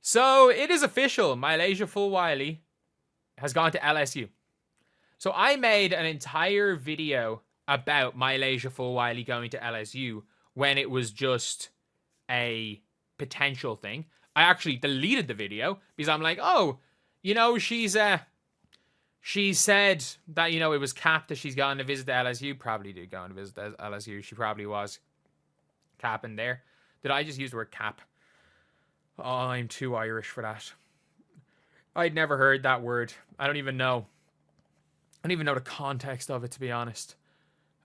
So it is official. Milaysia Fulwiley has gone to LSU. So I made an entire video about Milaysia Fulwiley going to LSU when it was just a potential thing. I actually deleted the video because I'm like, oh, she said that, it was capped that she's gone to visit the LSU. Probably did go and visit the LSU. She probably was capping there. Did I just use the word cap? Oh, I'm too Irish for that. I'd never heard that word. I don't even know the context of it, to be honest.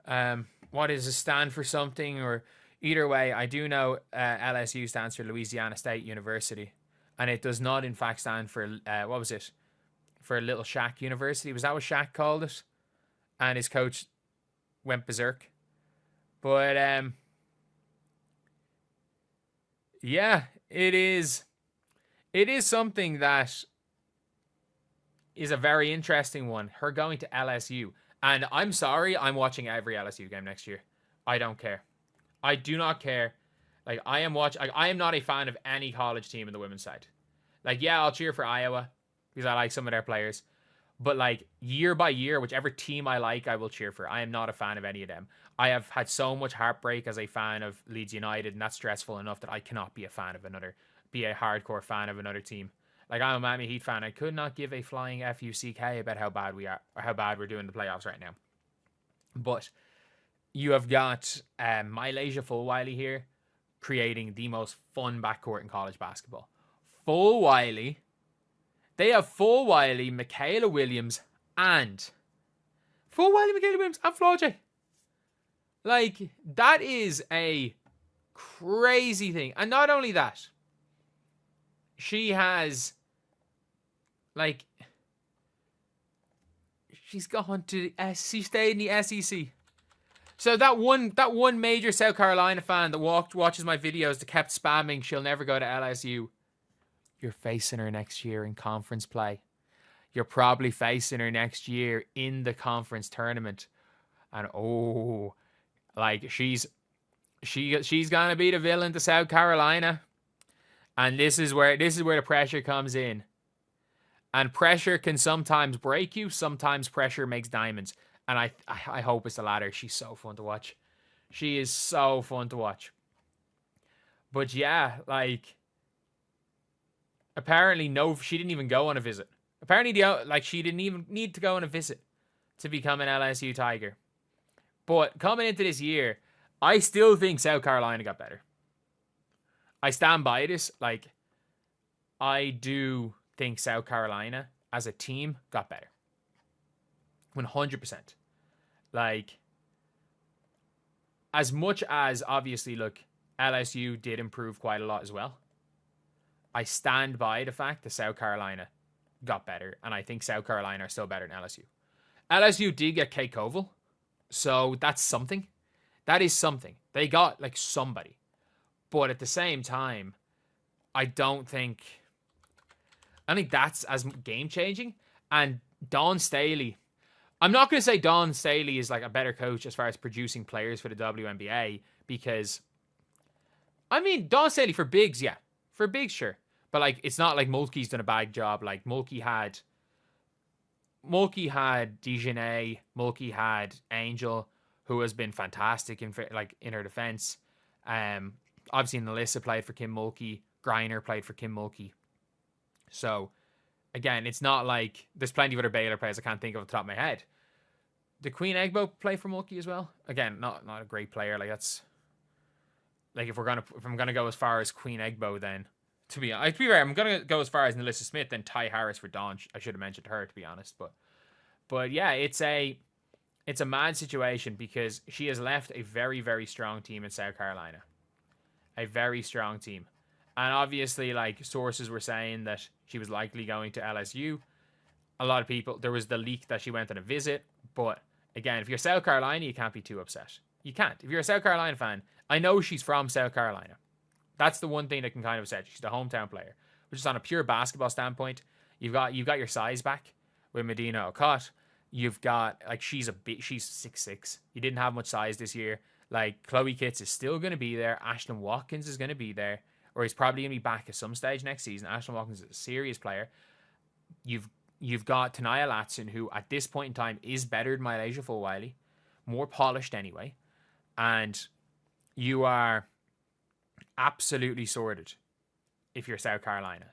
What does it stand for something? Or either way, I do know LSU stands for Louisiana State University. And it does not, in fact, stand for, what was it? For Little Shaq University. Was that what Shaq called it? And his coach went berserk. But, yeah, it is something that is a very interesting one. Her going to LSU. And I'm sorry, I'm watching every LSU game next year. I don't care. I do not care. Like, I am not a fan of any college team in the women's side. Like, yeah, I'll cheer for Iowa because I like some of their players. But, like, year by year, whichever team I like, I will cheer for. I am not a fan of any of them. I have had so much heartbreak as a fan of Leeds United, and that's stressful enough that I cannot be a hardcore fan of another team. Like, I'm a Miami Heat fan. I could not give a flying F-U-C-K about how bad we are, or how bad we're doing in the playoffs right now. But you have got Milaysia Fulwiley here creating the most fun backcourt in college basketball. Fulwiley. They have Fulwiley, Michaela Williams, and Flau'jae. Like, that is a crazy thing. And not only that, she has, like, she's gone to she stayed in the SEC. So that one major South Carolina fan that watches my videos that kept spamming, she'll never go to LSU. You're facing her next year in conference play. You're probably facing her next year in the conference tournament. And like, she's gonna be the villain to South Carolina. And this is where the pressure comes in. And pressure can sometimes break you, sometimes pressure makes diamonds. And I hope it's the latter. She's so fun to watch. She is so fun to watch. But yeah, like, apparently she didn't even go on a visit. Apparently, she didn't even need to go on a visit to become an LSU Tiger. But coming into this year, I still think South Carolina got better. I stand by this. Like, I do think South Carolina as a team got better. 100%. Like, as much as, obviously, look, LSU did improve quite a lot as well. I stand by the fact that South Carolina got better, and I think South Carolina are still better than LSU. LSU did get Kate Koval, so that's something. That is something. They got, like, somebody. But at the same time, I think that's as game-changing. And Dawn Staley, I'm not going to say Dawn Staley is, like, a better coach as far as producing players for the WNBA, because, I mean, Dawn Staley for bigs, yeah. For bigs, sure. But, like, it's not like Mulkey's done a bad job. Like, Mulkey had Dejanay, Mulkey had Angel, who has been fantastic in her defense. Obviously, Nalissa played for Kim Mulkey. Griner played for Kim Mulkey. So, again, it's not like there's plenty of other Baylor players I can't think of off the top of my head. Did Queen Egbo play for Mulkey as well? Again, not a great player. Like, that's, like, if I'm gonna go as far as Queen Egbo, then to be fair, I'm gonna go as far as Nalissa Smith, then Ty Harris for Dawn. I should have mentioned her, to be honest, but yeah, it's a mad situation because she has left a very, very strong team in South Carolina. A very strong team. And obviously, like, sources were saying that she was likely going to LSU. A lot of people, there was the leak that she went on a visit. But again, if you're South Carolina, you can't be too upset. You can't. If you're a South Carolina fan, I know she's from South Carolina. That's the one thing that can kind of upset you. She's the hometown player. Which is on a pure basketball standpoint. You've got your size back with Medina Okot. You've got, like, she's 6'6". You didn't have much size this year. Like, Chloe Kitts is still going to be there. Ashlyn Watkins is going to be there. or he's probably going to be back at some stage next season. Ashton Watkins is a serious player. You've got Tanaya Latson, who at this point in time is better than Milaysia Fulwiley, more polished anyway, and you are absolutely sorted if you're South Carolina.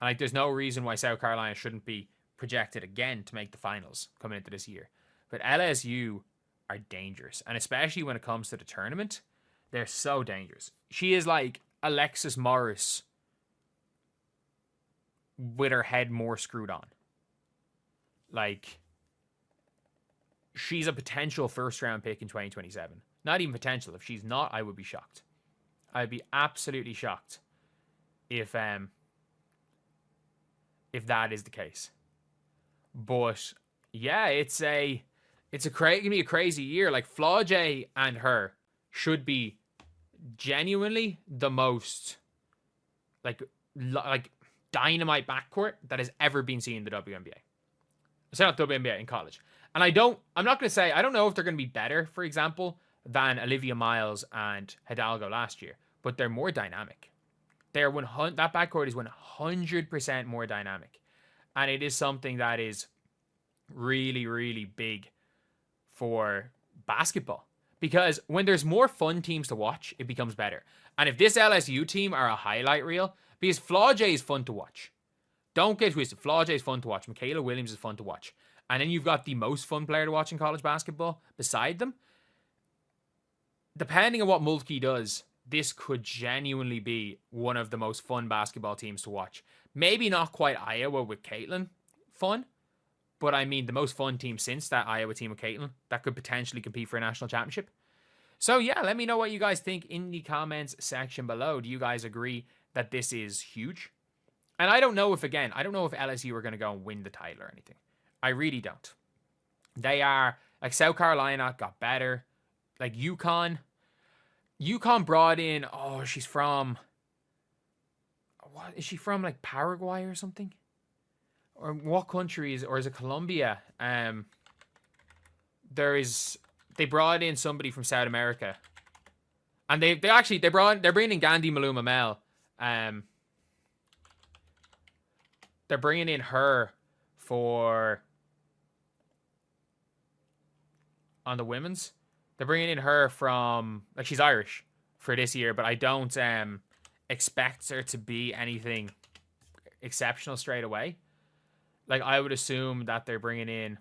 And like, there's no reason why South Carolina shouldn't be projected again to make the finals coming into this year. But LSU are dangerous, and especially when it comes to the tournament, they're so dangerous. She is like Alexis Morris with her head more screwed on. Like, she's a potential first-round pick in 2027. Not even potential. If she's not, I would be shocked. I'd be absolutely shocked if that is the case. But yeah, it's gonna be a crazy year. Like, Flau'jae and her should be genuinely the most like dynamite backcourt that has ever been seen in the WNBA. It's not WNBA, in college. And I'm not going to say, I don't know if they're going to be better, for example, than Olivia Miles and Hidalgo last year, but they're more dynamic. That backcourt is 100% more dynamic. And it is something that is really, really big for basketball. Because when there's more fun teams to watch, it becomes better. And if this LSU team are a highlight reel, because Flau'jae is fun to watch. Don't get twisted. Flau'jae is fun to watch. Michaela Williams is fun to watch. And then you've got the most fun player to watch in college basketball beside them. Depending on what Mulkey does, this could genuinely be one of the most fun basketball teams to watch. Maybe not quite Iowa with Caitlin fun, but I mean the most fun team since that Iowa team with Caitlin that could potentially compete for a national championship. So yeah, let me know what you guys think in the comments section below. Do you guys agree that this is huge? And I don't know if LSU are going to go and win the title or anything. I really don't. They are, like, South Carolina got better. Like, UConn brought in, she's from, what is she from, like Paraguay or something? Or what country is it Colombia? They brought in somebody from South America. And they're bringing in Gandhi Maluma Mel. They're bringing in her on the women's. They're bringing in her from, like, she's Irish for this year, but I don't expect her to be anything exceptional straight away. Like, I would assume that they're bringing in,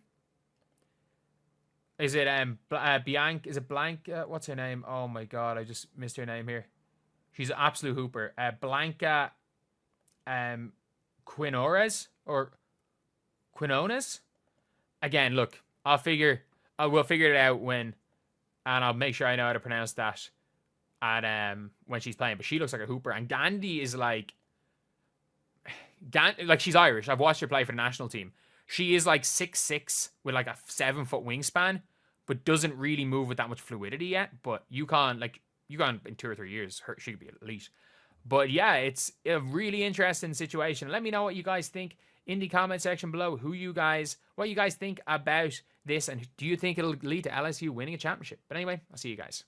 is it Bianca? Is it Blanca? What's her name? Oh my god, I just missed her name here. She's an absolute hooper. Blanca Quinones or Quinones. Again, look, we'll figure it out and I'll make sure I know how to pronounce that when she's playing. But she looks like a hooper, and Gandhi is like she's Irish. I've watched her play for the national team. She is like 6'6" with like a 7-foot wingspan, but doesn't really move with that much fluidity yet. But UConn in 2 or 3 years, she could be elite. But yeah, it's a really interesting situation. Let me know what you guys think in the comment section below. What you guys think about this, and do you think it'll lead to LSU winning a championship? But anyway, I'll see you guys.